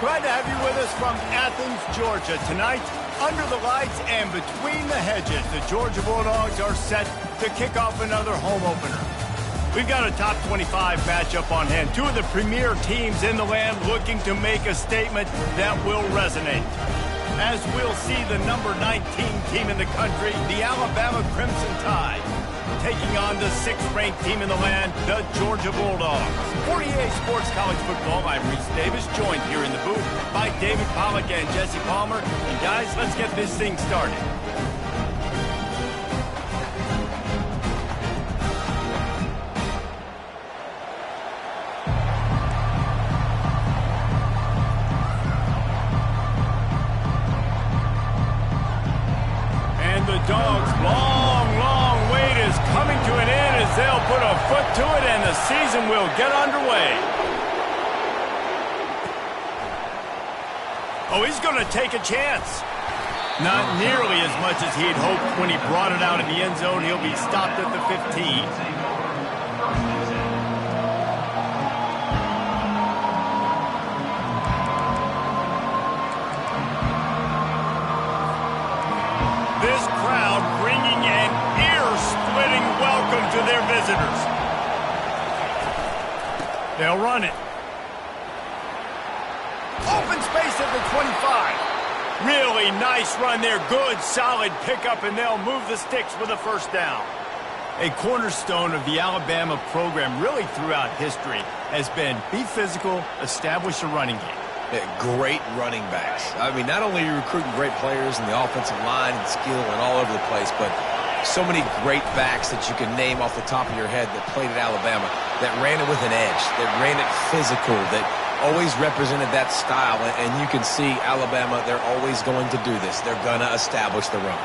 Glad to have you with us from Athens, Georgia. Tonight, under the lights and between the hedges, the Georgia Bulldogs are set to kick off another home opener. We've got a top 25 matchup on hand. Two of the premier teams in the land looking to make a statement that will resonate. As we'll see the number 19 team in the country, the Alabama Crimson Tide, taking on the 6th-ranked team in the land, the Georgia Bulldogs. 48 Sports College Football, I'm Reese Davis, joined here in the booth by David Pollack and Jesse Palmer. And guys, let's get this thing started. The Dogs' long wait is coming to an end as they'll put a foot to it and the season will get underway. Oh, he's going to take a chance. Not nearly as much as he'd hoped when he brought it out in the end zone. He'll be stopped at the 15. This crowd bringing an ear-splitting welcome to their visitors. They'll run it. Open space at the 25. Really nice run there. Good, solid pickup, and they'll move the sticks with a first down. A cornerstone of the Alabama program really throughout history has been be physical, establish a running game. Great running backs. I mean, not only are you recruiting great players in the offensive line and skill and all over the place, but so many great backs that you can name off the top of your head that played at Alabama, that ran it with an edge, that ran it physical, that always represented that style. And you can see Alabama, they're always going to do this. They're going to establish the run.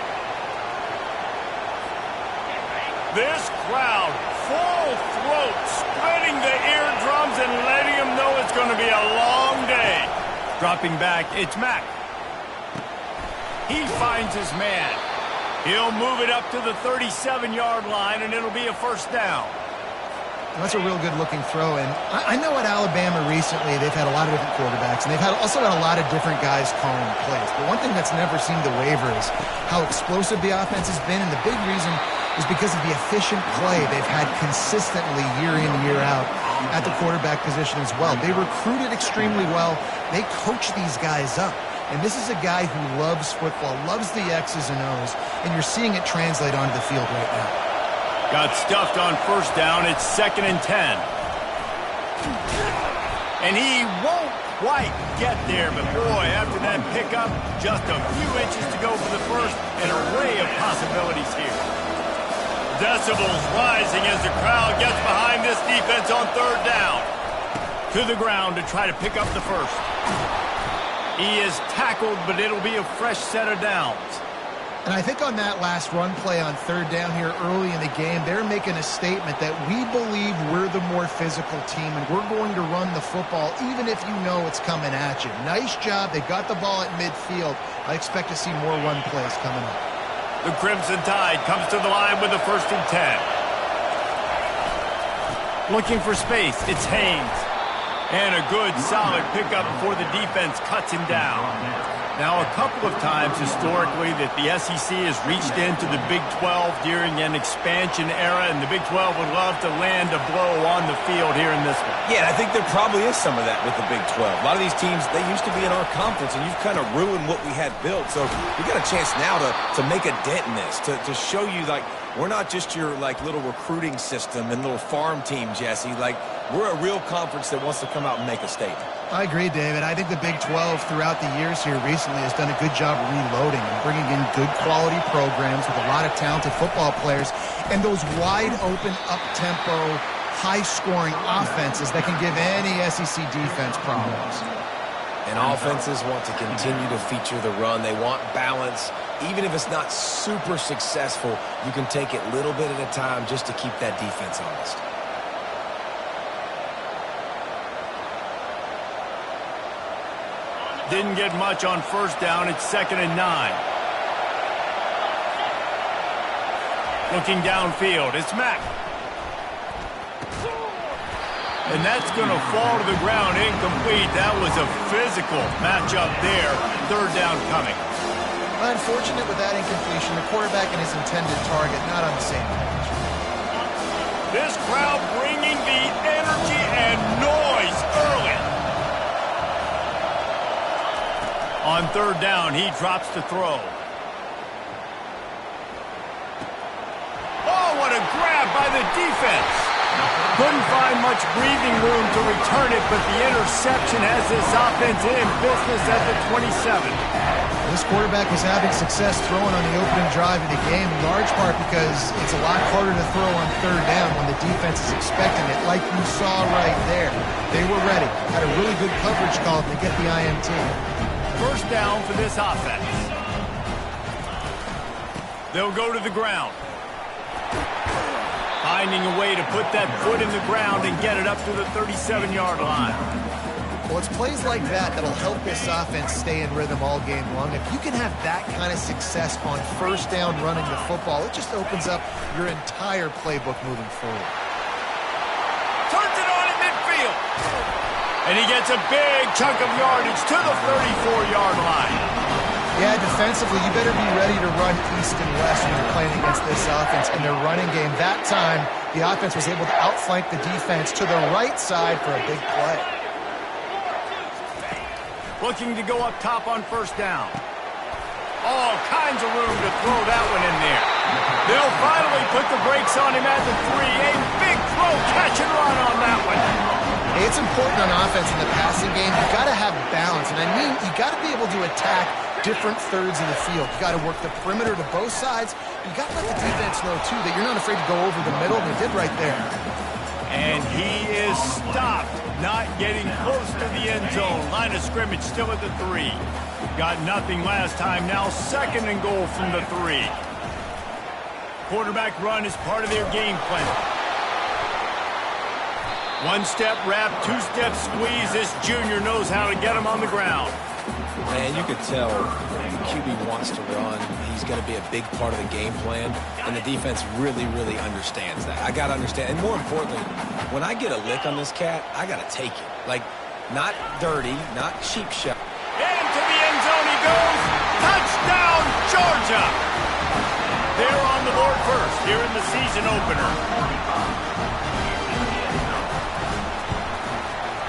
This crowd, full throat, spreading the eardrums and letting them know it's going to be a long day. Dropping back, it's Mack. He finds his man. He'll move it up to the 37-yard line, and it'll be a first down. That's a real good-looking throw, and I know at Alabama recently they've had a lot of different quarterbacks, and they've also had a lot of different guys calling plays. But one thing that's never seemed to waver is how explosive the offense has been, and the big reason is because of the efficient play they've had consistently year in, year out at the quarterback position as well. They recruited extremely well. They coach these guys up. And this is a guy who loves football, loves the X's and O's, and you're seeing it translate onto the field right now. Got stuffed on first down. It's 2nd and 10. And he won't quite get there, but boy, after that pickup, just a few inches to go for the first, an array of possibilities here. Decibels rising as the crowd gets behind this defense on 3rd down. To the ground to try to pick up the first. He is tackled, but it'll be a fresh set of downs. And I think on that last run play on 3rd down here early in the game, they're making a statement that we believe we're the more physical team and we're going to run the football even if you know it's coming at you. Nice job. They got the ball at midfield. I expect to see more run plays coming up. The Crimson Tide comes to the line with a 1st and 10. Looking for space, it's Haynes. And a good, solid pickup before the defense cuts him down. Now, a couple of times historically that the SEC has reached into the Big 12 during an expansion era, and the Big 12 would love to land a blow on the field here in this one. Yeah, I think there probably is some of that with the Big 12. A lot of these teams, they used to be in our conference, and you've kind of ruined what we had built. So we got a chance now to make a dent in this, to show you, like, we're not just your, like, little recruiting system and little farm team, Jesse. Like, we're a real conference that wants to come out and make a statement. I agree, David. I think the Big 12 throughout the years here recently has done a good job reloading and bringing in good quality programs with a lot of talented football players and those wide open, up-tempo, high-scoring offenses that can give any SEC defense problems. And offenses want to continue to feature the run. They want balance. Even if it's not super successful, you can take it little bit at a time just to keep that defense honest. Didn't get much on first down. It's 2nd and 9. Looking downfield, it's Mack. And that's going to fall to the ground incomplete. That was a physical matchup there. Third down coming. Well, unfortunate with that incompletion. The quarterback and his intended target not on the same page. This crowd bringing the energy and noise early. On third down, he drops to throw. Oh, what a grab by the defense. Couldn't find much breathing room to return it, but the interception has this offense in business at the 27. This quarterback was having success throwing on the opening drive of the game, in large part because it's a lot harder to throw on third down when the defense is expecting it, like you saw right there. They were ready. Had a really good coverage call to get the INT. First down for this offense. They'll go to the ground. Finding a way to put that foot in the ground and get it up to the 37-yard line. Well, it's plays like that that'll help this offense stay in rhythm all game long. If you can have that kind of success on first down running the football, it just opens up your entire playbook moving forward. Turns it on at midfield. And he gets a big chunk of yardage to the 34-yard line. Yeah, defensively, you better be ready to run east and west when you're playing against this offense in their running game. That time, the offense was able to outflank the defense to the right side for a big play. Looking to go up top on first down. All kinds of room to throw that one in there. They'll finally put the brakes on him at the 3. A big throw, catch and run on that one. Hey, it's important on offense in the passing game. You've got to have balance, and I mean, you got to be able to attack different thirds of the field. You got to work the perimeter to both sides. You got to let the defense know, too, that you're not afraid to go over the middle, and they did right there. And he is stopped, not getting close to the end zone. Line of scrimmage still at the 3. Got nothing last time, now second and goal from the 3. Quarterback run is part of their game plan. One-step wrap, two-step squeeze. This junior knows how to get him on the ground. Man, you could tell the QB wants to run. He's going to be a big part of the game plan, and the defense really, really understands that. I got to understand, and more importantly, when I get a lick on this cat, I got to take it. Like, not dirty, not cheap shot. Into the end zone he goes. Touchdown, Georgia! They're on the board first here in the season opener.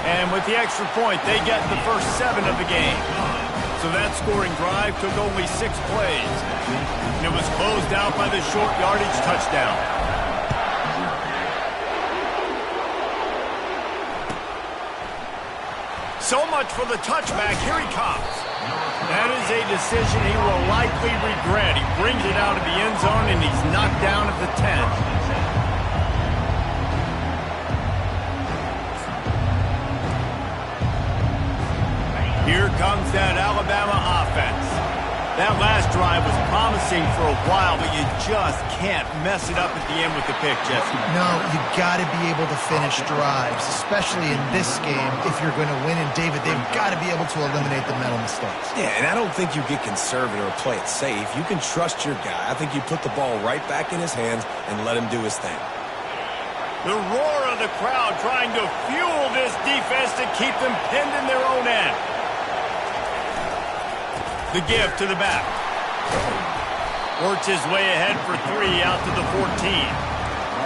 And with the extra point, they get the first 7 of the game. So that scoring drive took only 6 plays. And it was closed out by the short yardage touchdown. So much for the touchback. Here he comes. That is a decision he will likely regret. He brings it out of the end zone, and he's knocked down at the 10. Here comes that Alabama offense. That last drive was promising for a while, but you just can't mess it up at the end with the pick, Jesse. No, you got to be able to finish drives, especially in this game. If you're going to win, and David, they've got to be able to eliminate the mental mistakes. Yeah, and I don't think you get conservative or play it safe. You can trust your guy. I think you put the ball right back in his hands and let him do his thing. The roar of the crowd trying to fuel this defense to keep them pinned in their own end. The give to the back. Works his way ahead for 3 out to the 14.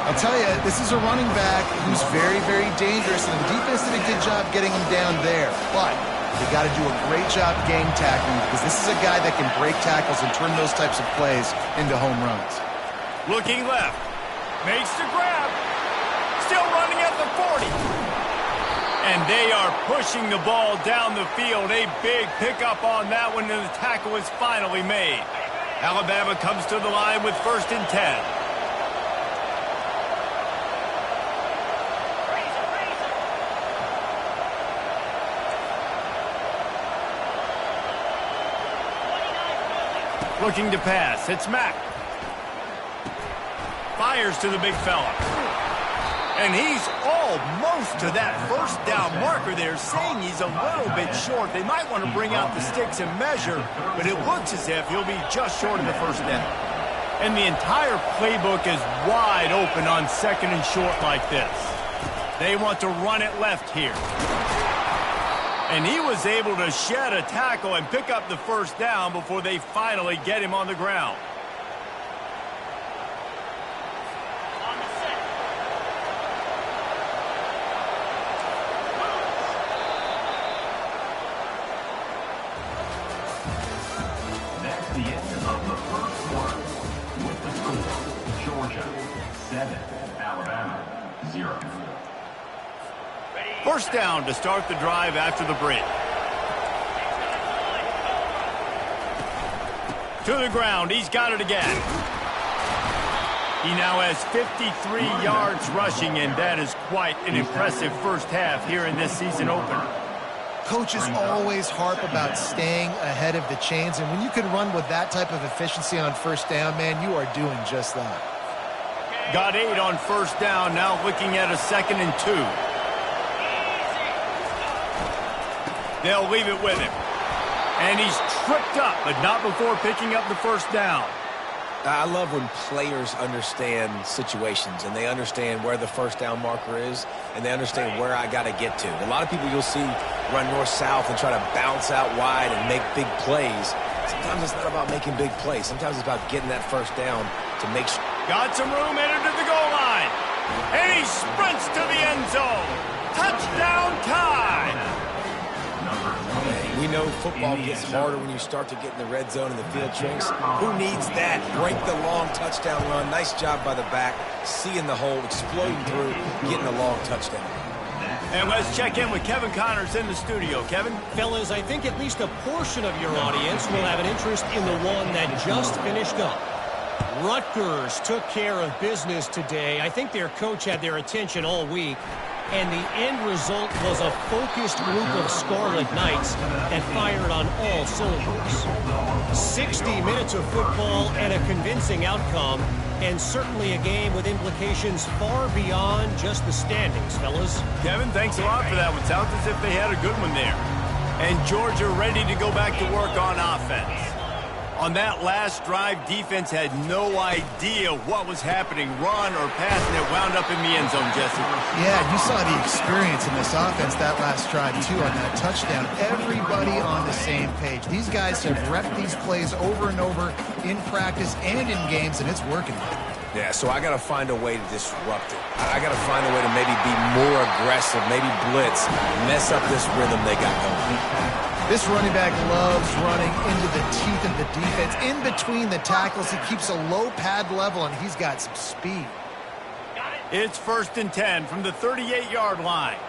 I'll tell you, this is a running back who's very, very dangerous, and the defense did a good job getting him down there. But they got to do a great job game tackling, because this is a guy that can break tackles and turn those types of plays into home runs. Looking left. Makes the grab. Still running at the 40. And they are pushing the ball down the field. A big pickup on that one, and the tackle is finally made. Alabama comes to the line with first and 10. Looking to pass. It's Mack. Fires to the big fella. And he's almost to that first down marker there, saying he's a little bit short. They might want to bring out the sticks and measure, but it looks as if he'll be just short of the first down. And the entire playbook is wide open on second and short like this. They want to run it left here. And he was able to shed a tackle and pick up the first down before they finally get him on the ground. That's the end of the first quarter. With the score, Georgia 7, Alabama 0. First down to start the drive after the break. To the ground, he's got it again. He now has 53 yards rushing, and that is quite an impressive first half here in this season opener. Coaches always harp about staying ahead of the chains, and when you can run with that type of efficiency on first down, man, you are doing just that. Got 8 on first down, now looking at a 2nd and 2. They'll leave it with him. And he's tripped up, but not before picking up the first down. I love when players understand situations and they understand where the first down marker is and they understand where I got to get to. A lot of people you'll see run north-south and try to bounce out wide and make big plays. Sometimes it's not about making big plays. Sometimes it's about getting that first down to make sure. Got some room, entered to the goal line. And he sprints to the end zone. Touchdown time. We know football gets harder when you start to get in the red zone and the field shrinks. Who needs that? Break the long touchdown run. Nice job by the back. Seeing the hole, exploding through, getting a long touchdown. And let's check in with Kevin Connors in the studio. Kevin? Fellas, I think at least a portion of your audience will have an interest in the one that just finished up. Rutgers took care of business today. I think their coach had their attention all week. And the end result was a focused group of Scarlet Knights that fired on all cylinders. 60 minutes of football and a convincing outcome, and certainly a game with implications far beyond just the standings, fellas. Kevin, thanks a lot for that one. Sounds as if they had a good one there. And Georgia ready to go back to work on offense. On that last drive, defense had no idea what was happening, run or pass, and it wound up in the end zone, Jesse. Yeah, you saw the experience in this offense that last drive, too, on that touchdown. Everybody on the same page. These guys have repped these plays over and over in practice and in games, and it's working. Yeah, so I got to find a way to disrupt it. I got to find a way to maybe be more aggressive, maybe blitz, mess up this rhythm they got going. This running back loves running into the teeth of the defense. In between the tackles, he keeps a low pad level, and he's got some speed. It's 1st and 10 from the 38-yard line.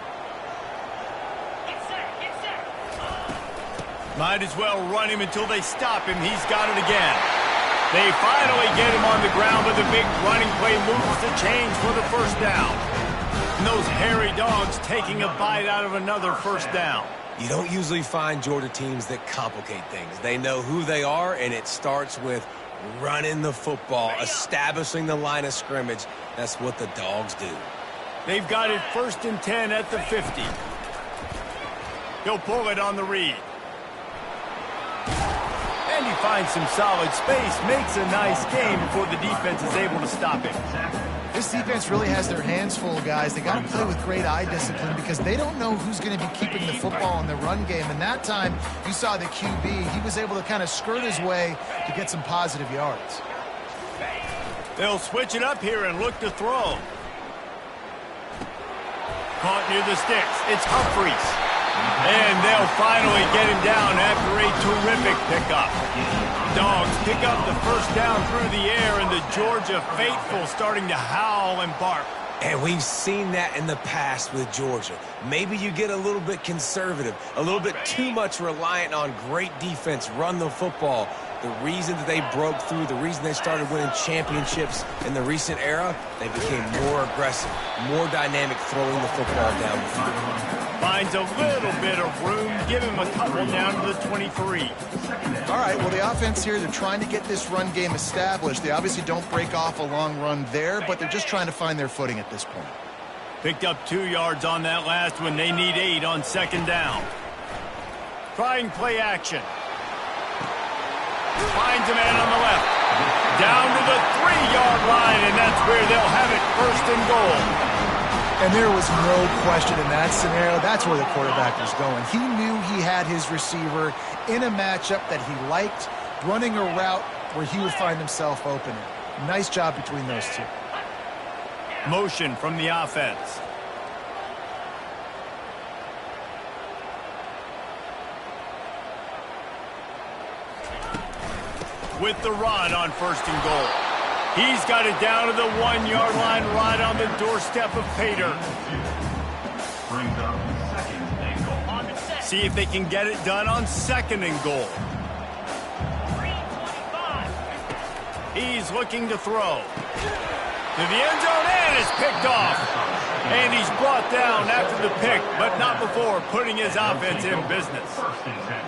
Might as well run him until they stop him. He's got it again. They finally get him on the ground, but the big running play moves the chains for the first down. And those hairy dogs taking a bite out of another first down. You don't usually find Georgia teams that complicate things. They know who they are, and it starts with running the football, establishing the line of scrimmage. That's what the dogs do. They've got it 1st and 10 at the 50. He'll pull it on the read. And he finds some solid space, makes a nice game before the defense is able to stop him. This defense really has their hands full, guys. They got to play with great eye discipline because they don't know who's going to be keeping the football in the run game. And that time, you saw the QB. He was able to kind of skirt his way to get some positive yards. They'll switch it up here and look to throw. Caught near the sticks. It's Humphreys. And they'll finally get him down after a terrific pickup. Dogs pick up the first down through the air, and the Georgia faithful starting to howl and bark. And we've seen that in the past with Georgia. Maybe you get a little bit conservative, a little bit too much reliant on great defense, run the football. The reason that they broke through, the reason they started winning championships in the recent era, they became more aggressive, more dynamic throwing the football down the field. Finds a little bit of room. Give him a couple down to the 23. All right, well, the offense here, they're trying to get this run game established. They obviously don't break off a long run there, but they're just trying to find their footing at this point. Picked up 2 yards on that last one. They need 8 on 2nd down. Trying play action. Finds a man on the left. Down to the 3-yard line, and that's where they'll have it 1st and goal. And there was no question in that scenario. That's where the quarterback was going. He knew he had his receiver in a matchup that he liked, running a route where he would find himself open. Nice job between those two. Motion from the offense. With the run on 1st and goal. He's got it down to the 1-yard line right on the doorstep of Pater. Brings up 2nd and goal. See if they can get it done on 2nd and goal. He's looking to throw. To the end zone and is picked off. And he's brought down after the pick, but not before putting his offense in business.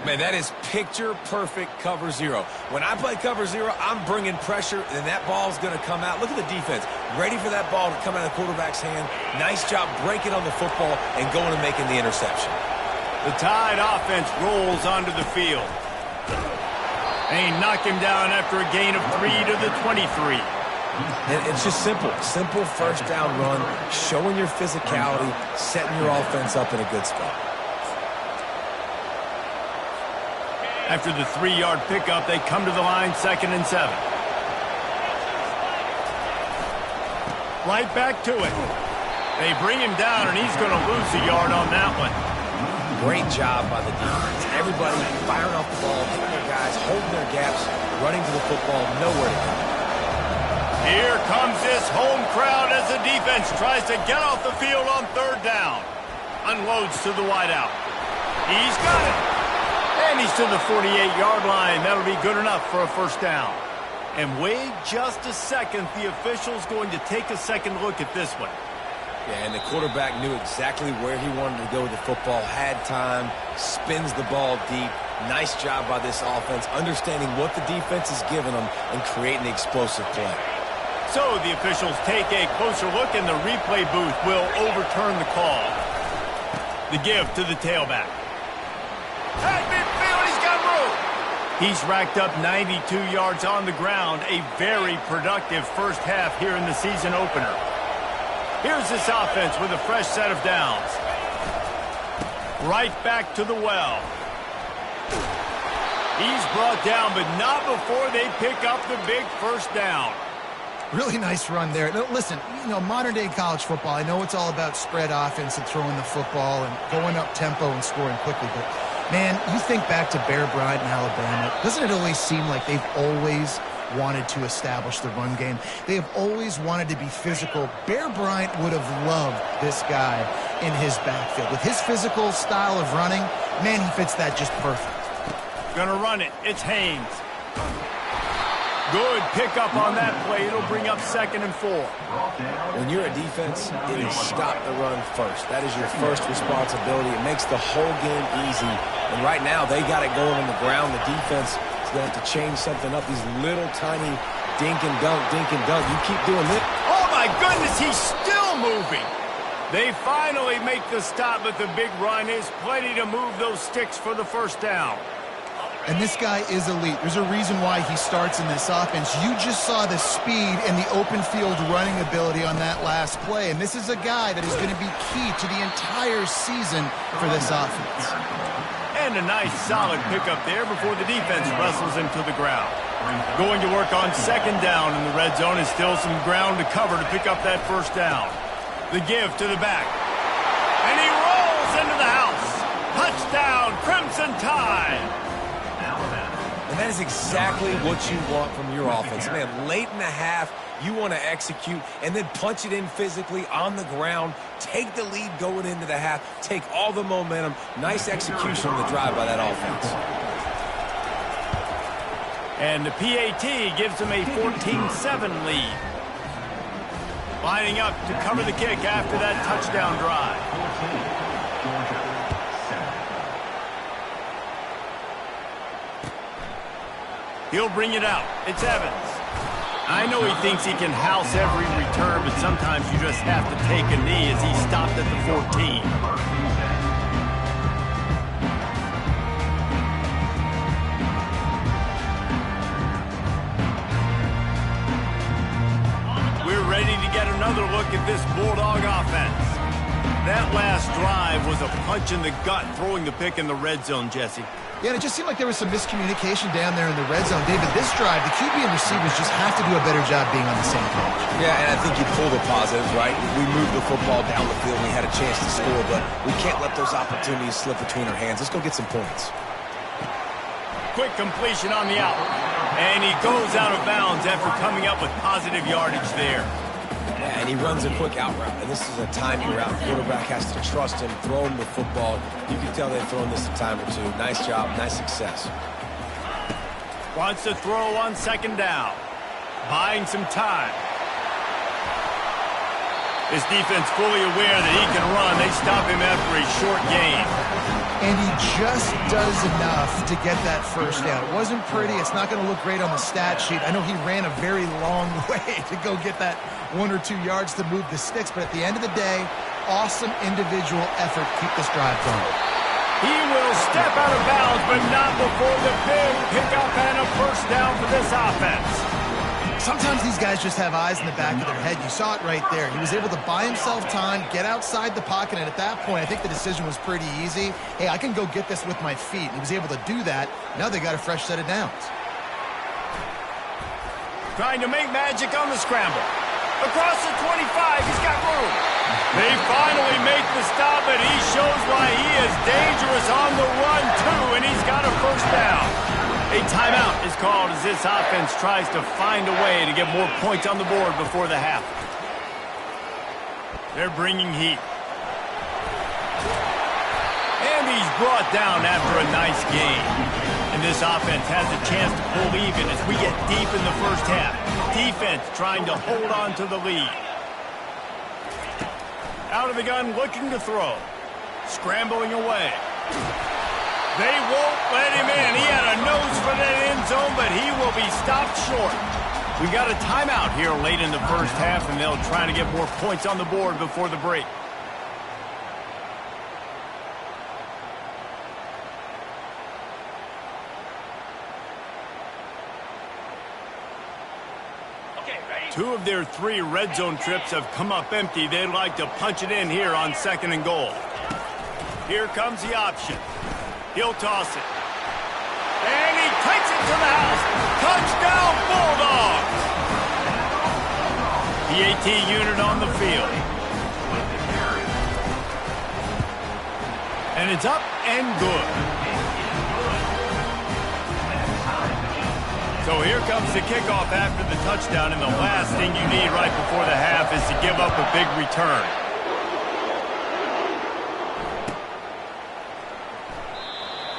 Man, that is picture-perfect cover zero. When I play cover zero, I'm bringing pressure, and that ball's going to come out. Look at the defense. Ready for that ball to come out of the quarterback's hand. Nice job breaking on the football and going and making the interception. The Tide offense rolls onto the field. And he knocked him down after a gain of 3 to the 23. And it's just simple. Simple first down run, showing your physicality, setting your offense up in a good spot. After the 3-yard pickup, they come to the line 2nd and 7. Right back to it. They bring him down, and he's going to lose a yard on that one. Great job by the defense. Everybody firing off the ball, hitting their guys, holding their gaps, running to the football, nowhere to go. Here comes this home crowd as the defense tries to get off the field on 3rd down. Unloads to the wideout. He's got it. And he's to the 48-yard line. That'll be good enough for a 1st down. And wait just a second. The official's going to take a second look at this one. Yeah, and the quarterback knew exactly where he wanted to go with the football, had time, spins the ball deep. Nice job by this offense, understanding what the defense is giving them and creating the explosive play. So the officials take a closer look, and the replay booth will overturn the call. The give to the tailback. At midfield, he's got room. He's racked up 92 yards on the ground, a very productive first half here in the season opener. Here's this offense with a fresh set of downs. Right back to the well. He's brought down, but not before they pick up the big 1st down. Really nice run there. Now, listen, modern-day college football, I know it's all about spread offense and throwing the football and going up tempo and scoring quickly, but, man, you think back to Bear Bryant in Alabama, doesn't it always seem like they've always wanted to establish the run game? They have always wanted to be physical. Bear Bryant would have loved this guy in his backfield. With his physical style of running, man, he fits that just perfect. Gonna run it. It's Haynes. Good pickup on that play. It'll bring up 2nd and 4. When you're a defense, it is stop the run first. That is your first responsibility. It makes the whole game easy. And right now, they got it going on the ground. The defense is going to have to change something up. These little tiny dink and dunk, dink and dunk. You keep doing this. Oh, my goodness, he's still moving. They finally make the stop, but the big run is plenty to move those sticks for the 1st down. And this guy is elite. There's a reason why he starts in this offense. You just saw the speed and the open field running ability on that last play. And this is a guy that is going to be key to the entire season for this offense. And a nice solid pickup there before the defense wrestles him to the ground. Going to work on 2nd down in the red zone, is still some ground to cover to pick up that 1st down. The give to the back. And he rolls into the house. Touchdown, Crimson Tide. And that is exactly what you want from your offense. Man, late in the half, you want to execute and then punch it in physically on the ground, take the lead going into the half, take all the momentum. Nice execution on the drive by that offense. And the PAT gives them a 14-7 lead. Lining up to cover the kick after that touchdown drive. He'll bring it out. It's Evans. I know he thinks he can house every return, but sometimes you just have to take a knee as he stopped at the 14. We're ready to get another look at this Bulldog offense. That last drive was a punch in the gut, throwing the pick in the red zone, Jesse. Yeah, and it just seemed like there was some miscommunication down there in the red zone. David, this drive, the QB and receivers just have to do a better job being on the same page. Yeah, and I think you pull the positives, right? We moved the football down the field. We had a chance to score, but we can't let those opportunities slip between our hands. Let's go get some points. Quick completion on the out. And he goes out of bounds after coming up with positive yardage there. Yeah, and he runs a quick out route, and this is a timing route. The quarterback has to trust him, throw him the football. You can tell they've thrown this a time or two. Nice job, nice success. Wants to throw on second down. Buying some time. His defense fully aware that he can run. They stop him after a short gain. And he just does enough to get that first down. It wasn't pretty. It's not going to look great on the stat sheet. I know he ran a very long way to go get that 1 or 2 yards to move the sticks, but at the end of the day, awesome individual effort to keep this drive going. He will step out of bounds, but not before the big pickup and a first down for this offense. Sometimes these guys just have eyes in the back of their head. You saw it right there. He was able to buy himself time, get outside the pocket, and at that point, I think the decision was pretty easy. Hey, I can go get this with my feet. He was able to do that. Now they got a fresh set of downs. Trying to make magic on the scramble. Across the 25, he's got room. They finally make the stop, but he shows why he is dangerous on the run, too, and he's got a first down. A timeout is called as this offense tries to find a way to get more points on the board before the half. They're bringing heat. And he's brought down after a nice game. And this offense has a chance to pull even as we get deep in the first half. Defense trying to hold on to the lead. Out of the gun, looking to throw. Scrambling away. They won't let him in. He had a nose for that end zone, but he will be stopped short. We've got a timeout here late in the first half, and they'll try to get more points on the board before the break. Two of their 3 red zone trips have come up empty. They'd like to punch it in here on 2nd and goal. Here comes the option. He'll toss it. And he takes it to the house. Touchdown, Bulldogs! The AT unit on the field. And it's up and good. So here comes the kickoff after the touchdown, and the last thing you need right before the half is to give up a big return.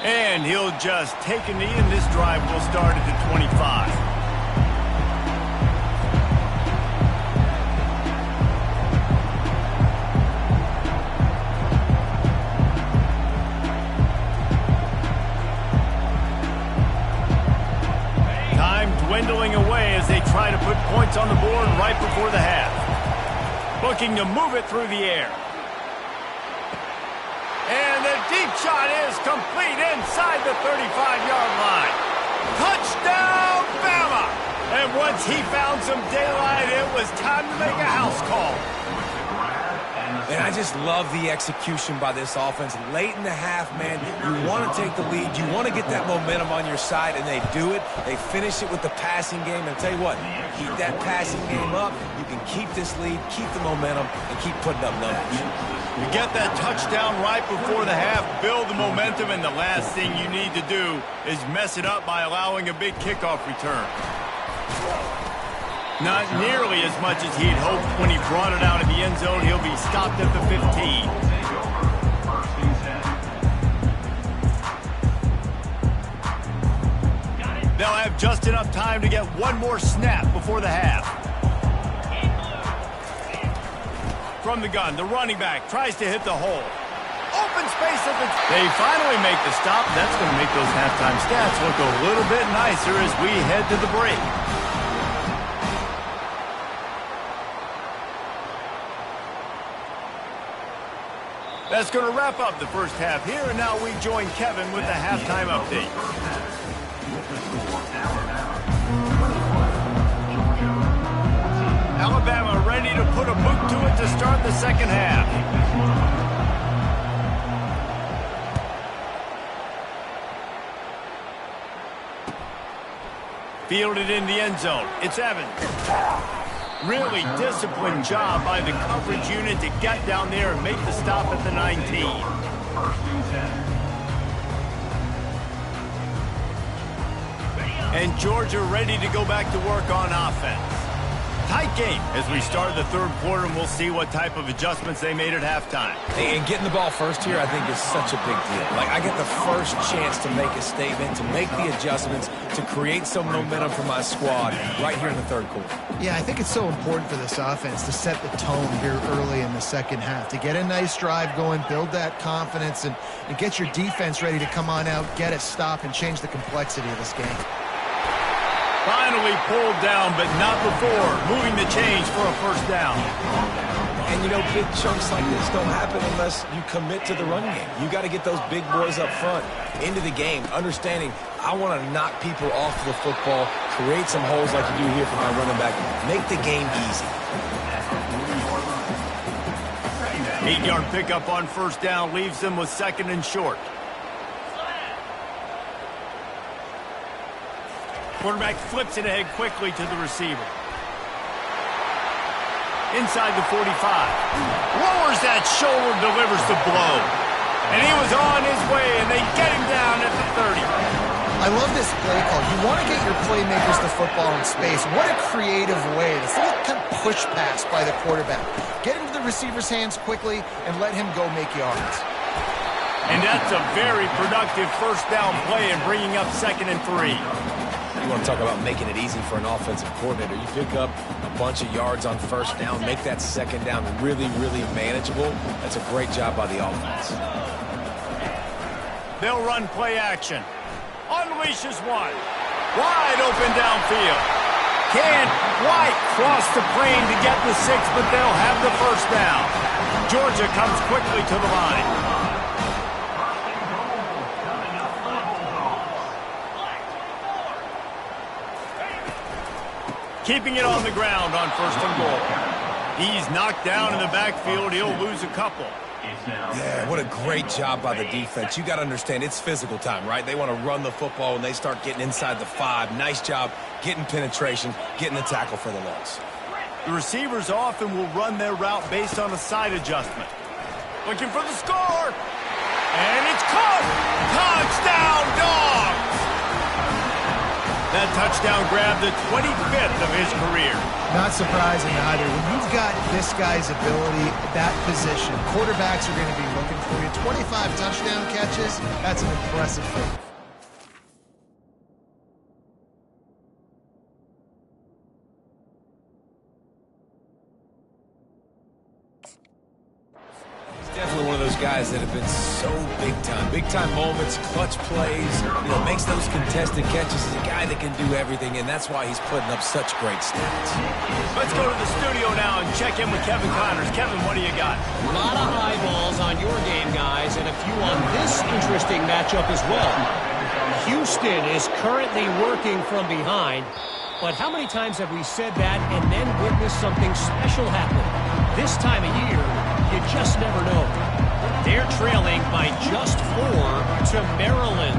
And he'll just take a knee, and this drive will start at the 25. Time dwindling away as they try to put points on the board right before the half. Looking to move it through the air. And the deep shot is complete inside the 35-yard line. Touchdown, Bama! And once he found some daylight, it was time to make a house call. And I just love the execution by this offense. Late in the half, man, you want to take the lead. You want to get that momentum on your side, and they do it. They finish it with the passing game. And I'll tell you what, keep that passing game up. You can keep this lead, keep the momentum, and keep putting up numbers. You get that touchdown right before the half, build the momentum, and the last thing you need to do is mess it up by allowing a big kickoff return. Not nearly as much as he'd hoped when he brought it out of the end zone. He'll be stopped at the 15. They'll have just enough time to get one more snap before the half. From the gun, the running back tries to hit the hole. Open space at the... They finally make the stop. That's going to make those halftime stats look a little bit nicer as we head to the break. That's going to wrap up the first half here, and now we join Kevin with the halftime update. Alabama ready to put a boot to it to start the second half. Fielded in the end zone. It's Evans. Really disciplined job by the coverage unit to get down there and make the stop at the 19. First and 10. And Georgia ready to go back to work on offense. Tight game as we start the third quarter, and we'll see what type of adjustments they made at halftime. And getting the ball first here, I think, is such a big deal. Like, I get the first chance to make a statement, to make the adjustments, to create some momentum for my squad right here in the third quarter. Yeah, I think it's so important for this offense to set the tone here early in the second half, to get a nice drive going, build that confidence, and get your defense ready to come on out, get a stop, and change the complexity of this game. Finally pulled down, but not before moving the chains for a first down. And, you know, big chunks like this don't happen unless you commit to the run game. You got to get those big boys up front into the game, understanding I want to knock people off the football, create some holes like you do here for my running back, make the game easy. 8-yard pickup on first down leaves them with second and short. Quarterback flips it ahead quickly to the receiver. Inside the 45. Lowers that shoulder, delivers the blow. And he was on his way, and they get him down at the 30. I love this play call. You want to get your playmakers the football in space. What a creative way. The full kind of push pass by the quarterback. Get into the receiver's hands quickly and let him go make yards. And that's a very productive first down play and bringing up second and 3. You want to talk about making it easy for an offensive coordinator. You pick up a bunch of yards on first down, make that second down really, really manageable. That's a great job by the offense. They'll run play action. Unleashes one. Wide open downfield. Can't quite cross the plane to get the 6, but they'll have the first down. Georgia comes quickly to the line. Keeping it on the ground on first and goal. He's knocked down in the backfield. He'll lose a couple. Yeah, what a great job by the defense. You got to understand, it's physical time, right? They want to run the football when they start getting inside the 5. Nice job getting penetration, getting the tackle for the loss. The receivers often will run their route based on a side adjustment. Looking for the score. And it's caught. Touchdown, Dogs! That touchdown grabbed the 25th of his career. Not surprising either. When you've got this guy's ability, that position, quarterbacks are going to be looking for you. 25 touchdown catches, that's an impressive thing. Definitely one of those guys that have been so big time moments, clutch plays, you know, makes those contested catches. He's a guy that can do everything, and that's why he's putting up such great stats. Let's go to the studio now and check in with Kevin Connors. Kevin, what do you got? A lot of eyeballs on your game, guys, and a few on this interesting matchup as well. Houston is currently working from behind, but how many times have we said that and then witnessed something special happen? This time of year, you just never know. They're trailing by just 4 to Maryland.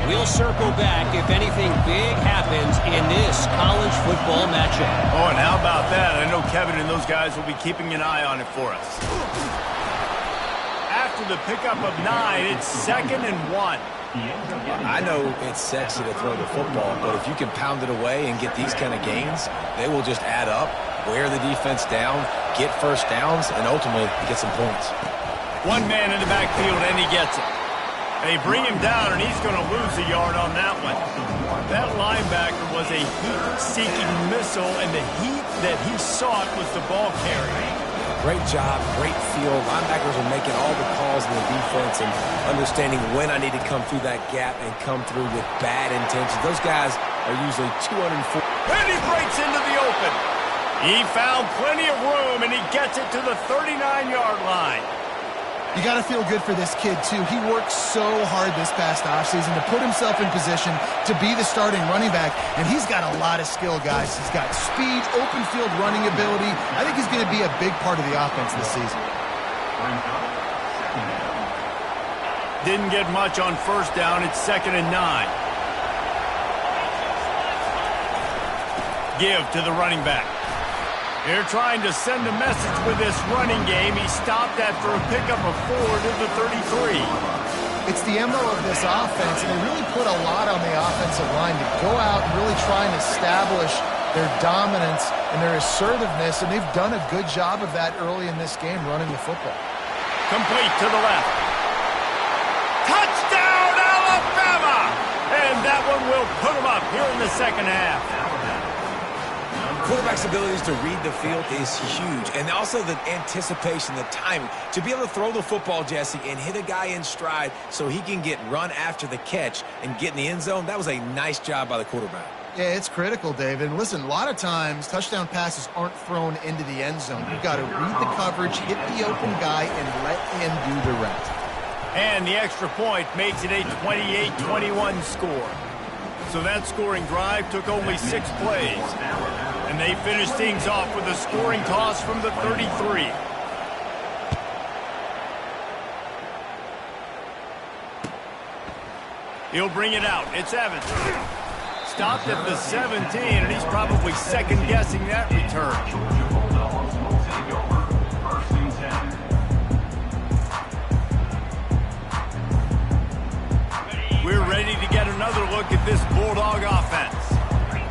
We'll circle back if anything big happens in this college football matchup. Oh, and how about that? I know Kevin and those guys will be keeping an eye on it for us. After the pickup of 9, it's 2nd and 1. I know it's sexy to throw the football, but if you can pound it away and get these kind of gains, they will just add up, wear the defense down, get first downs, and ultimately get some points. One man in the backfield, and he gets it. They bring him down, and he's going to lose a yard on that one. That linebacker was a heat-seeking missile, and the heat that he sought was the ball carrier. Great job, great field. Linebackers are making all the calls in the defense and understanding when I need to come through that gap and come through with bad intentions. Those guys are usually 204. And he breaks into the open. He found plenty of room, and he gets it to the 39-yard line. You got to feel good for this kid, too. He worked so hard this past offseason to put himself in position to be the starting running back, and he's got a lot of skill, guys. He's got speed, open field running ability. I think he's going to be a big part of the offense this season. Brings up second down. Didn't get much on first down. It's 2nd and 9. Give to the running back. They're trying to send a message with this running game. He stopped after a pickup of 4 to the 33. It's the MO of this offense, and they really put a lot on the offensive line to go out and really try and establish their dominance and their assertiveness, and they've done a good job of that early in this game running the football. Complete to the left. Touchdown, Alabama! And that one will put them up here in the second half. Quarterback's abilities to read the field is huge, and also the anticipation, the timing. To be able to throw the football, Jesse, and hit a guy in stride so he can get run after the catch and get in the end zone, that was a nice job by the quarterback. Yeah, it's critical, David. And listen, a lot of times touchdown passes aren't thrown into the end zone. You've got to read the coverage, hit the open guy, and let him do the rest. And the extra point makes it a 28-21 score. So that scoring drive took only 6 plays. And they finished things off with a scoring toss from the 33. He'll bring it out. It's Evans. Stopped at the 17, and he's probably second-guessing that return. Georgia Bulldogs will take over 1st and 10. We're ready to get another look at this Bulldog offense.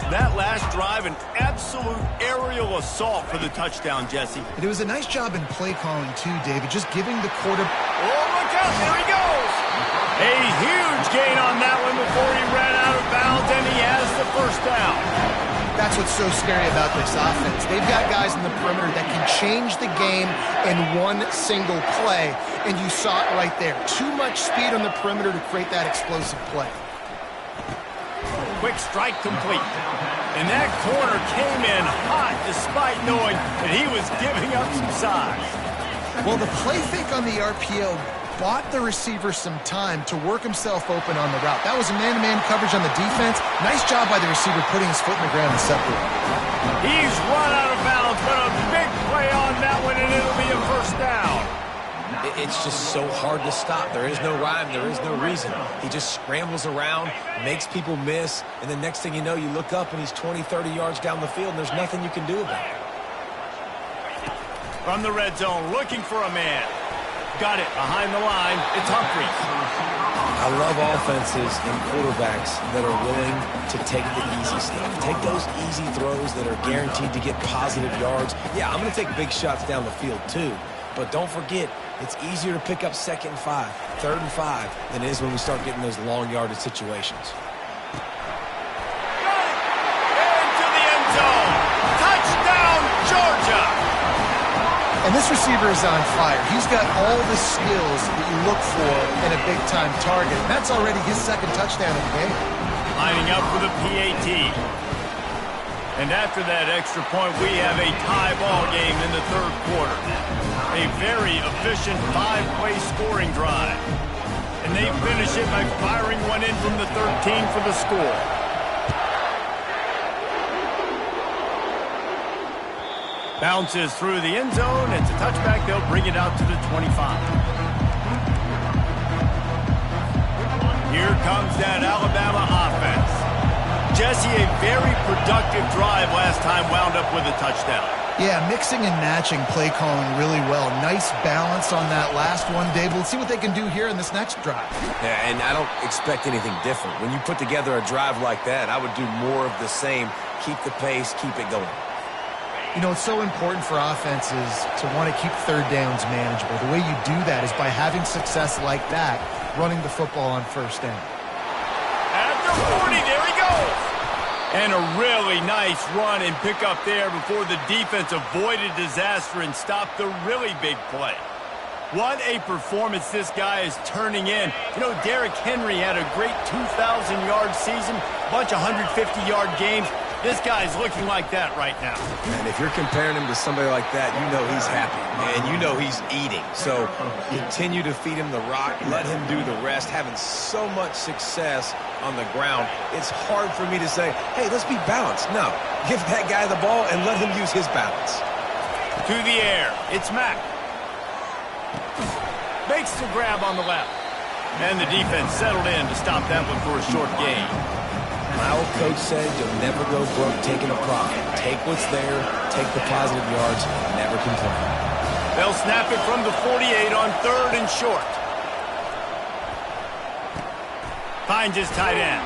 That last drive, an absolute aerial assault for the touchdown, Jesse. And it was a nice job in play calling, too, David, just giving the quarterback... Oh, look out, there he goes! A huge gain on that one before he ran out of bounds, and he has the first down. That's what's so scary about this offense. They've got guys in the perimeter that can change the game in one single play, and you saw it right there. Too much speed on the perimeter to create that explosive play. Quick strike complete. And that corner came in hot despite knowing that he was giving up some size. Well, the play fake on the RPO bought the receiver some time to work himself open on the route. That was a man-to-man coverage on the defense. Nice job by the receiver putting his foot in the ground and separating. He's run out of bounds, but a big play on that one, and it'll be a first down. It's just so hard to stop. There is no rhyme. There is no reason. He just scrambles around, makes people miss, and the next thing you know, you look up and he's 20, 30 yards down the field, and there's nothing you can do about it. From the red zone, looking for a man. Got it behind the line. It's Humphries. I love offenses and quarterbacks that are willing to take the easy stuff. Take those easy throws that are guaranteed to get positive yards. Yeah, I'm going to take big shots down the field too. But don't forget, it's easier to pick up 2nd and 5, 3rd and 5 than it is when we start getting those long yardage situations. Into the end zone. Touchdown, Georgia. And this receiver is on fire. He's got all the skills that you look for in a big-time target. And that's already his 2nd touchdown of the game. Lining up for the PAT. And after that extra point, we have a tie ball game in the 3rd quarter. A very efficient 5-play scoring drive. And they finish it by firing one in from the 13 for the score. Bounces through the end zone. It's a touchback. They'll bring it out to the 25. Here comes that Alabama offense. Jesse, a very productive drive last time, wound up with a touchdown. Yeah, mixing and matching play calling really well. Nice balance on that last one, Dave. We'll see what they can do here in this next drive. Yeah, and I don't expect anything different. When you put together a drive like that, I would do more of the same. Keep the pace, keep it going. You know, it's so important for offenses to want to keep 3rd downs manageable. The way you do that is by having success like that, running the football on 1st down. At the 40, there he goes. And a really nice run and pick up there before the defense avoided disaster and stopped the really big play. What a performance this guy is turning in. You know, Derrick Henry had a great 2,000-yard season, a bunch of 150-yard games. This guy's looking like that right now. And if you're comparing him to somebody like that, you know he's happy. And you know he's eating. So continue to feed him the rock. Let him do the rest. Having so much success on the ground, it's hard for me to say, hey, let's be balanced. No, give that guy the ball and let him use his balance. To the air. It's Mack. Makes the grab on the left. And the defense settled in to stop that one for a short gain. My old coach said you'll never go broke taking a profit. Take what's there, take the positive yards, and never complain. They'll snap it from the 48 on 3rd and short. Finds his tight end.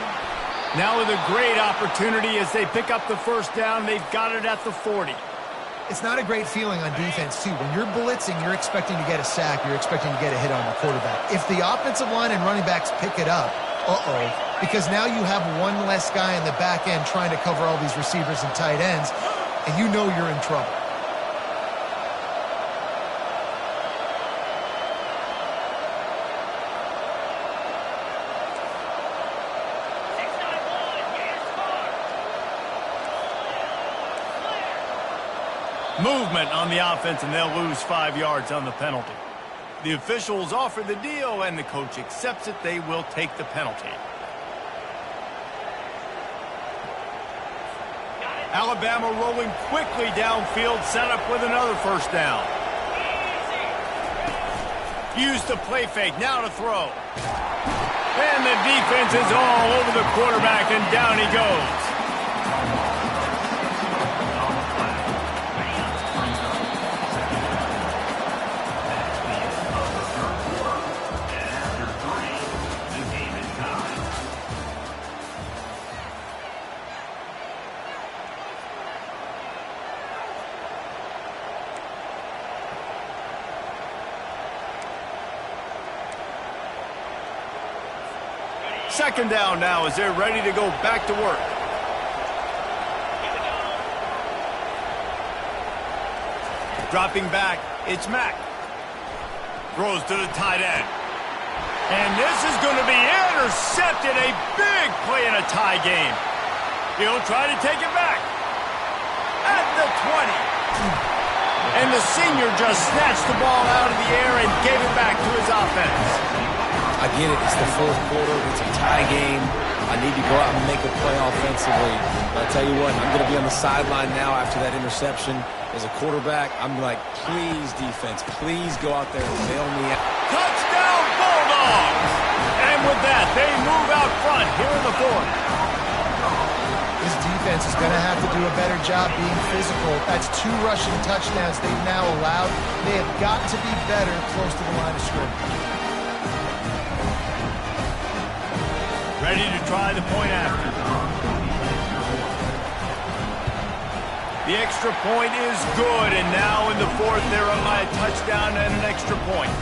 Now with a great opportunity as they pick up the first down. They've got it at the 40. It's not a great feeling on defense, too. When you're blitzing, you're expecting to get a sack. You're expecting to get a hit on the quarterback. If the offensive line and running backs pick it up, because now you have one less guy in the back end trying to cover all these receivers and tight ends, and you know you're in trouble. Movement on the offense, and they'll lose 5 yards on the penalty. The officials offer the deal, and the coach accepts it. They will take the penalty. Alabama rolling quickly downfield, set up with another first down. Use the play fake, now to throw. And the defense is all over the quarterback, and down he goes. Second down now as they're ready to go back to work. Dropping back, it's Mack. Throws to the tight end. And this is going to be intercepted. A big play in a tie game. He'll try to take it back. At the 20. And the senior just snatched the ball out of the air and gave it back to his offense. I get it. It's the 4th quarter. It's a tie game. I need to go out and make a play offensively. But I tell you what, I'm going to be on the sideline now after that interception. As a quarterback, I'm like, please, defense, please go out there and bail me out. Touchdown, Bulldogs! And with that, they move out front here in the 4th. This defense is going to have to do a better job being physical. That's 2 rushing touchdowns they've now allowed. They have got to be better close to the line of scrimmage. Ready to try the point after. The extra point is good, and now in the 4th, they're up by a touchdown and an extra point.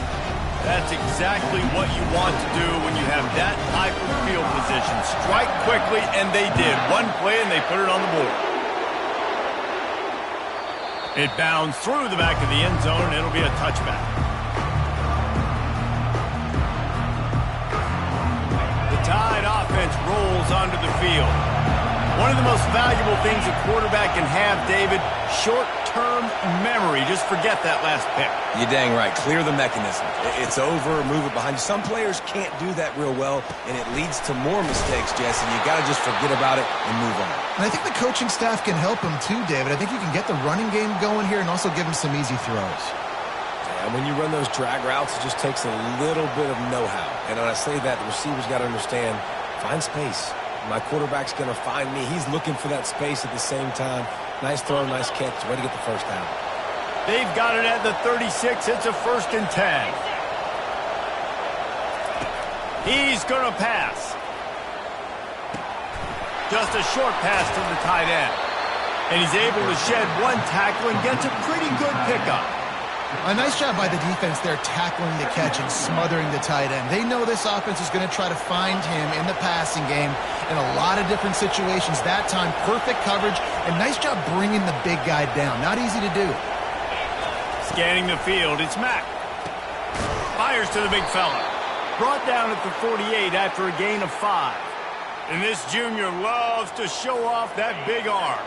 That's exactly what you want to do when you have that type of field position. Strike quickly, and they did. One play, and they put it on the board. It bounds through the back of the end zone, and it'll be a touchback. Tide offense rolls onto the field. One of the most valuable things a quarterback can have, David, short-term memory. Just forget that last pick. You're dang right. Clear the mechanism. It's over, move it behind you. Some players can't do that real well, and it leads to more mistakes, Jesse. You got to just forget about it and move on. And I think the coaching staff can help him too, David. I think you can get the running game going here and also give him some easy throws. And when you run those drag routes, it just takes a little bit of know-how. And when I say that, the receiver's got to understand, find space. My quarterback's going to find me. He's looking for that space at the same time. Nice throw, nice catch. Way to get the first down. They've got it at the 36. It's a 1st and 10. He's going to pass. Just a short pass to the tight end. And he's able to shed one tackle and gets a pretty good pickup. A nice job by the defense there tackling the catch and smothering the tight end. They know this offense is going to try to find him in the passing game in a lot of different situations. That time, perfect coverage, and nice job bringing the big guy down. Not easy to do. Scanning the field, it's Mack. Fires to the big fella. Brought down at the 48 after a gain of 5. And this junior loves to show off that big arm.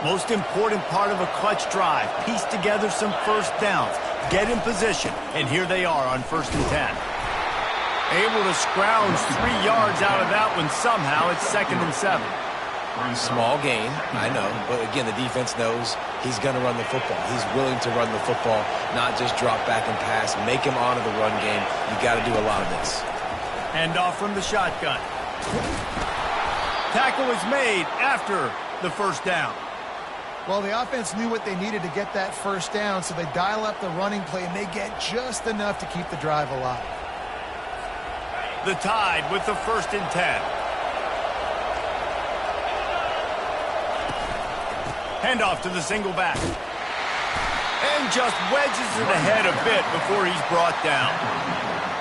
Most important part of a clutch drive. Piece together some first downs. Get in position. And here they are on 1st and 10. Able to scrounge 3 yards out of that one somehow. It's 2nd and 7. Small gain, I know. But again, the defense knows he's going to run the football. He's willing to run the football, not just drop back and pass. Make him honor the run game. You got to do a lot of this. Hand off from the shotgun. Tackle is made after the first down. Well, the offense knew what they needed to get that first down, so they dial up the running play, and they get just enough to keep the drive alive. The Tide with the 1st and 10. Handoff to the single back. And just wedges it ahead a bit before he's brought down.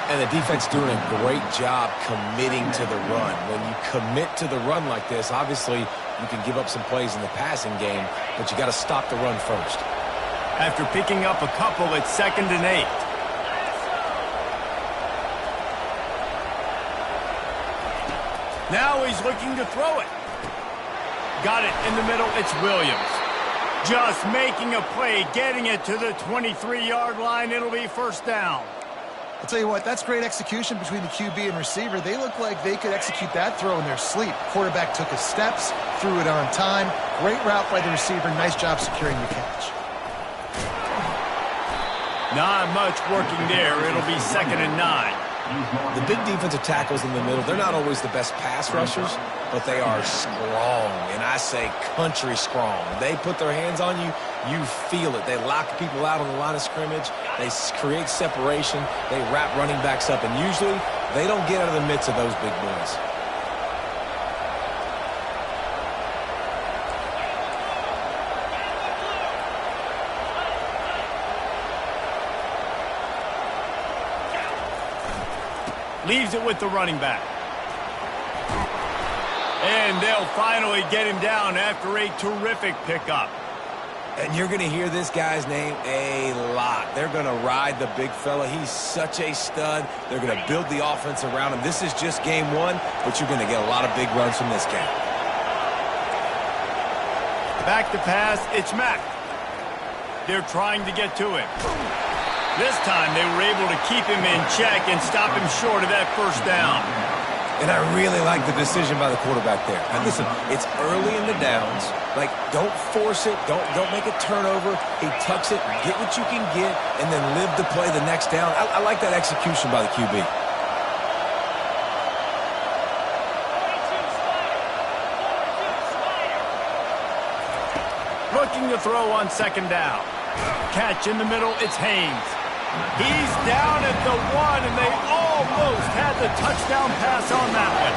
And the defense doing a great job committing to the run. When you commit to the run like this, obviously you can give up some plays in the passing game, but you got to stop the run first. After picking up a couple, it's 2nd and 8. Now he's looking to throw it. Got it in the middle. It's Williams. Just making a play, getting it to the 23-yard line. It'll be 1st down. I'll tell you what, that's great execution between the QB and receiver. They look like they could execute that throw in their sleep. Quarterback took his steps, threw it on time. Great route by the receiver. Nice job securing the catch. Not much working there. It'll be 2nd and 9. The big defensive tackles in the middle, they're not always the best pass rushers, but they are strong, and I say country strong. They put their hands on you, you feel it. They lock people out on the line of scrimmage. They create separation. They wrap running backs up, and usually they don't get out of the midst of those big boys. Leaves it with the running back. And they'll finally get him down after a terrific pickup. And you're going to hear this guy's name a lot. They're going to ride the big fella. He's such a stud. They're going to build the offense around him. This is just game 1, but you're going to get a lot of big runs from this guy. Back to pass, it's Mack. They're trying to get to him. This time they were able to keep him in check and stop him short of that 1st down. And I really like the decision by the quarterback there. Now listen, it's early in the downs. Like, don't force it. Don't make a turnover. He tucks it, get what you can get, and then live to play the next down. I like that execution by the QB. Looking to throw on 2nd down. Catch in the middle, it's Haynes. He's down at the 1, and they almost had the touchdown pass on that one.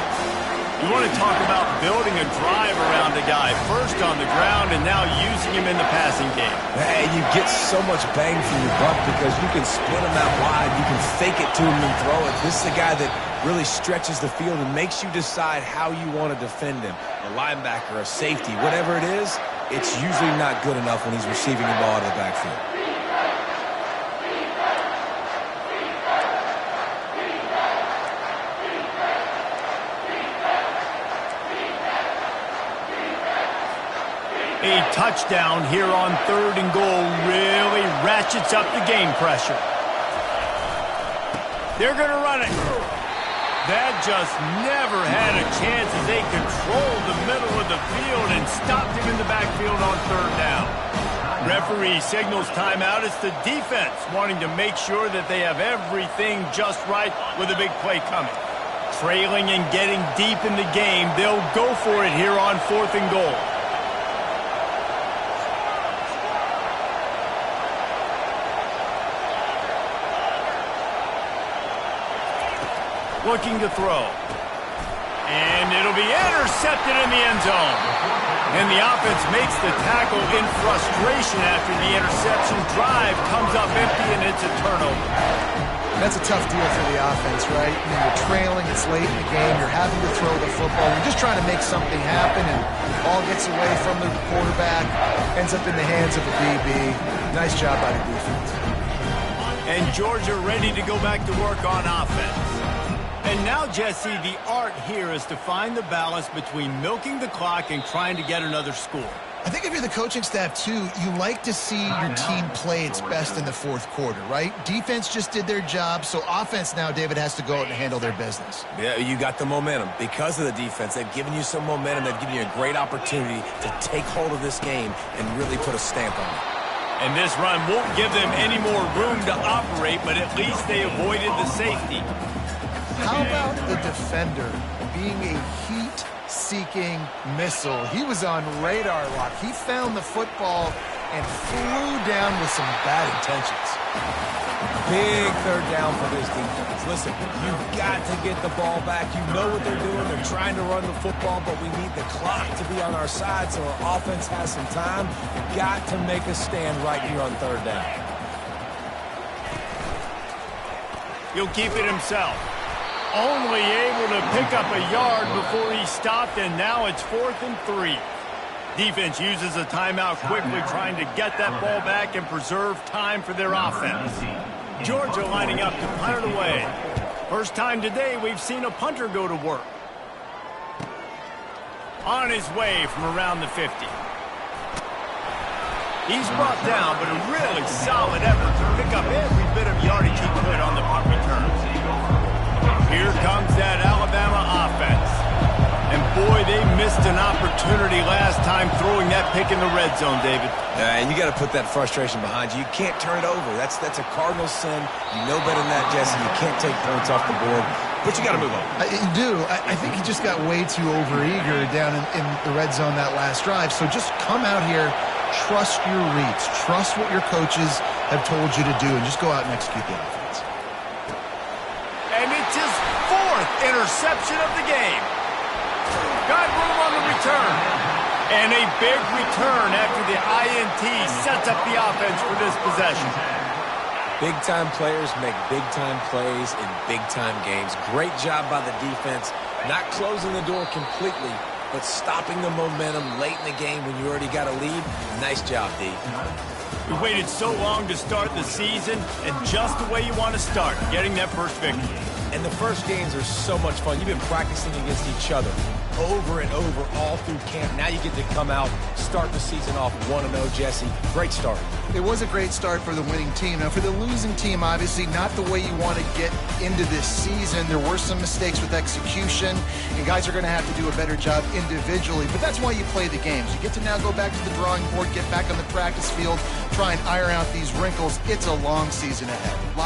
You want to talk about building a drive around a guy, first on the ground and now using him in the passing game. Hey, you get so much bang for your buck because you can split him out wide. You can fake it to him and throw it. This is a guy that really stretches the field and makes you decide how you want to defend him. A linebacker, a safety, whatever it is, it's usually not good enough when he's receiving the ball out of the backfield. A touchdown here on 3rd and goal really ratchets up the game pressure. They're going to run it. That just never had a chance as they controlled the middle of the field and stopped him in the backfield on 3rd down. Referee signals timeout. It's the defense wanting to make sure that they have everything just right with a big play coming. Trailing and getting deep in the game, they'll go for it here on 4th and goal. Looking to throw. And it'll be intercepted in the end zone. And the offense makes the tackle in frustration after the interception. Drive comes up empty, and it's a turnover. That's a tough deal for the offense, right? I mean, you're trailing, it's late in the game, you're having to throw the football. You're just trying to make something happen, and ball gets away from the quarterback, ends up in the hands of the DB. Nice job by the defense. And Georgia ready to go back to work on offense. And now, Jesse, the art here is to find the balance between milking the clock and trying to get another score. I think if you're the coaching staff, too, you like to see your team play its best in the fourth quarter, right? Defense just did their job, so offense now, David, has to go out and handle their business. Yeah, you got the momentum. Because of the defense, they've given you some momentum. They've given you a great opportunity to take hold of this game and really put a stamp on it. And this run won't give them any more room to operate, but at least they avoided the safety. How about the defender being a heat-seeking missile? He was on radar lock. He found the football and flew down with some bad intentions. Big third down for this defense. Listen, you've got to get the ball back. You know what they're doing. They're trying to run the football, but we need the clock to be on our side so our offense has some time. You've got to make a stand right here on third down. He'll keep it himself. Only able to pick up a yard before he stopped, and now it's 4th and 3. Defense uses a timeout quickly, trying to get that ball back and preserve time for their offense. Georgia lining up to punt it away. First time today we've seen a punter go to work. On his way from around the 50. He's brought down, but a really solid effort to pick up every bit of yardage he could on the punt return. Here comes that Alabama offense. And boy, they missed an opportunity last time throwing that pick in the red zone, David. And you got to put that frustration behind you. You can't turn it over. That's a cardinal sin. You know better than that, Jesse. You can't take points off the board, but you got to move on. You do. I think he just got way too overeager down in the red zone that last drive. So just come out here, trust your reads, trust what your coaches have told you to do, and just go out and execute the offense. And it's his 4th interception of the game. Got room on the return. And a big return after the INT sets up the offense for this possession. Big-time players make big-time plays in big-time games. Great job by the defense, not closing the door completely, but stopping the momentum late in the game when you already got a lead. Nice job, D. We waited so long to start the season, and just the way you want to start, getting that first victory. And the first games are so much fun. You've been practicing against each other over and over all through camp. Now you get to come out, start the season off 1-0, Jesse. Great start. It was a great start for the winning team. Now, for the losing team, obviously not the way you want to get into this season. There were some mistakes with execution, and guys are going to have to do a better job individually. But that's why you play the games. You get to now go back to the drawing board, get back on the practice field, try and iron out these wrinkles. It's a long season ahead.